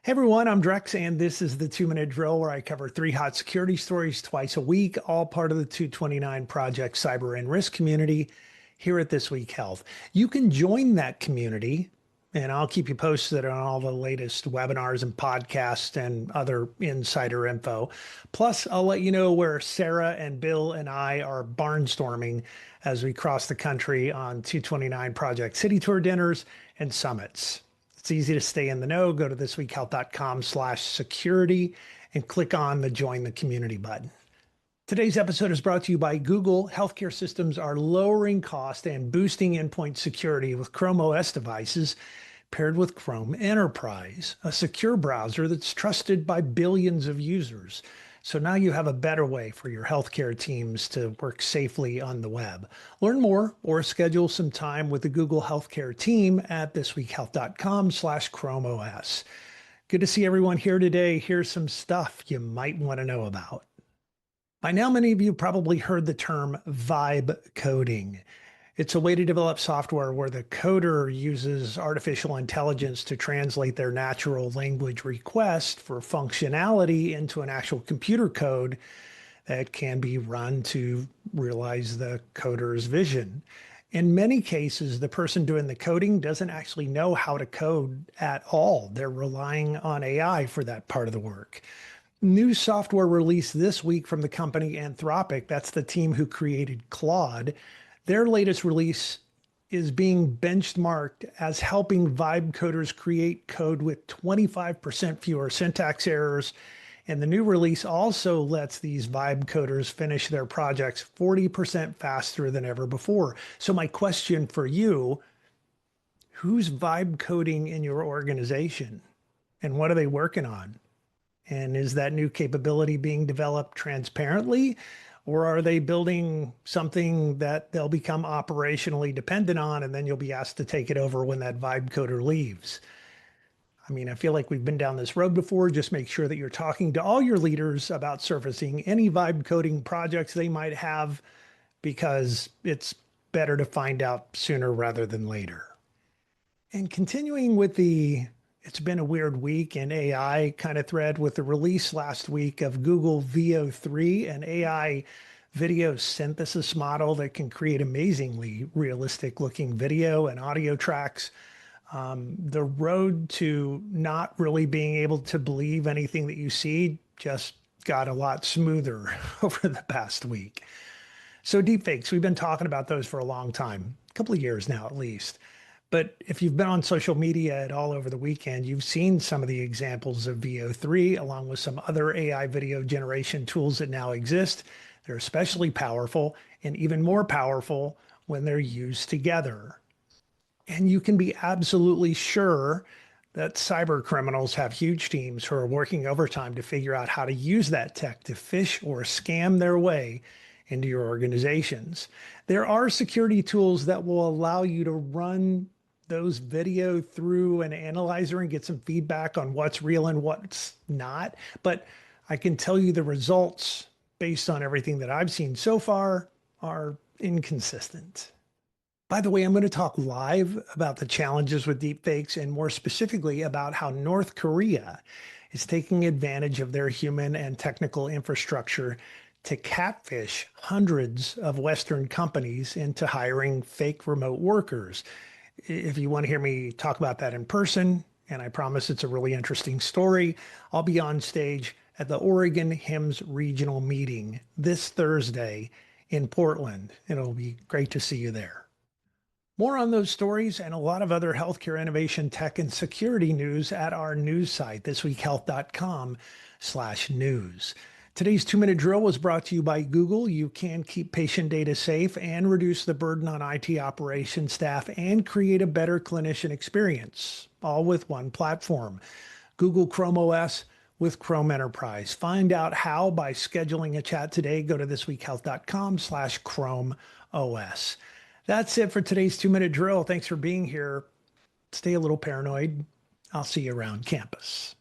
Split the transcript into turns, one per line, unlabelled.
Hey everyone, I'm Drex, and this is the 2 Minute Drill where I cover three hot security stories twice a week, all part of the 229 Project Cyber and Risk community here at This Week Health. You can join that community, and I'll keep you posted on all the latest webinars and podcasts and other insider info. Plus, I'll let you know where Sarah and Bill and I are barnstorming as we cross the country on 229 Project City Tour dinners and summits. It's easy to stay in the know. Go to thisweekhealth.com/security and click on the Join the Community button. Today's episode is brought to you by Google. Healthcare systems are lowering cost and boosting endpoint security with Chrome OS devices paired with Chrome Enterprise, a secure browser that's trusted by billions of users. So now you have a better way for your healthcare teams to work safely on the web. Learn more or schedule some time with the Google Healthcare team at thisweekhealth.com/Chrome OS. Good to see everyone here today. Here's some stuff you might want to know about. By now, many of you probably heard the term vibe coding. It's a way to develop software where the coder uses artificial intelligence to translate their natural language request for functionality into an actual computer code that can be run to realize the coder's vision. In many cases, the person doing the coding doesn't actually know how to code at all. They're relying on AI for that part of the work. New software released this week from the company Anthropic, that's the team who created Claude. Their latest release is being benchmarked as helping vibe coders create code with 25% fewer syntax errors. And the new release also lets these vibe coders finish their projects 40% faster than ever before. So my question for you, who's vibe coding in your organization? And what are they working on? And is that new capability being developed transparently? Or are they building something that they'll become operationally dependent on, and then you'll be asked to take it over when that vibe coder leaves? I mean, I feel like we've been down this road before. Just make sure that you're talking to all your leaders about surfacing any vibe coding projects they might have, because it's better to find out sooner rather than later. And continuing with it's been a weird week in AI kind of thread with the release last week of Google VO3, an AI video synthesis model that can create amazingly realistic looking video and audio tracks. The road to not really being able to believe anything that you see just got a lot smoother over the past week. So deepfakes, we've been talking about those for a long time, a couple of years now at least. But if you've been on social media at all over the weekend, you've seen some of the examples of VO3 along with some other AI video generation tools that now exist. They're especially powerful and even more powerful when they're used together. And you can be absolutely sure that cybercriminals have huge teams who are working overtime to figure out how to use that tech to phish or scam their way into your organizations. There are security tools that will allow you to run those video through an analyzer and get some feedback on what's real and what's not. But I can tell you the results based on everything that I've seen so far are inconsistent. By the way, I'm going to talk live about the challenges with deepfakes and more specifically about how North Korea is taking advantage of their human and technical infrastructure to catfish hundreds of Western companies into hiring fake remote workers. If you want to hear me talk about that in person, and I promise it's a really interesting story, I'll be on stage at the Oregon HIMSS regional meeting this Thursday in Portland. It'll be great to see you there. More on those stories and a lot of other healthcare innovation, tech, and security news at our news site, thisweekhealth.com/news. Today's 2 Minute Drill was brought to you by Google. You can keep patient data safe and reduce the burden on IT operations staff and create a better clinician experience, all with one platform. Google Chrome OS with Chrome Enterprise. Find out how by scheduling a chat today. Go to thisweekhealth.com/Chrome OS. That's it for today's 2 Minute Drill. Thanks for being here. Stay a little paranoid. I'll see you around campus.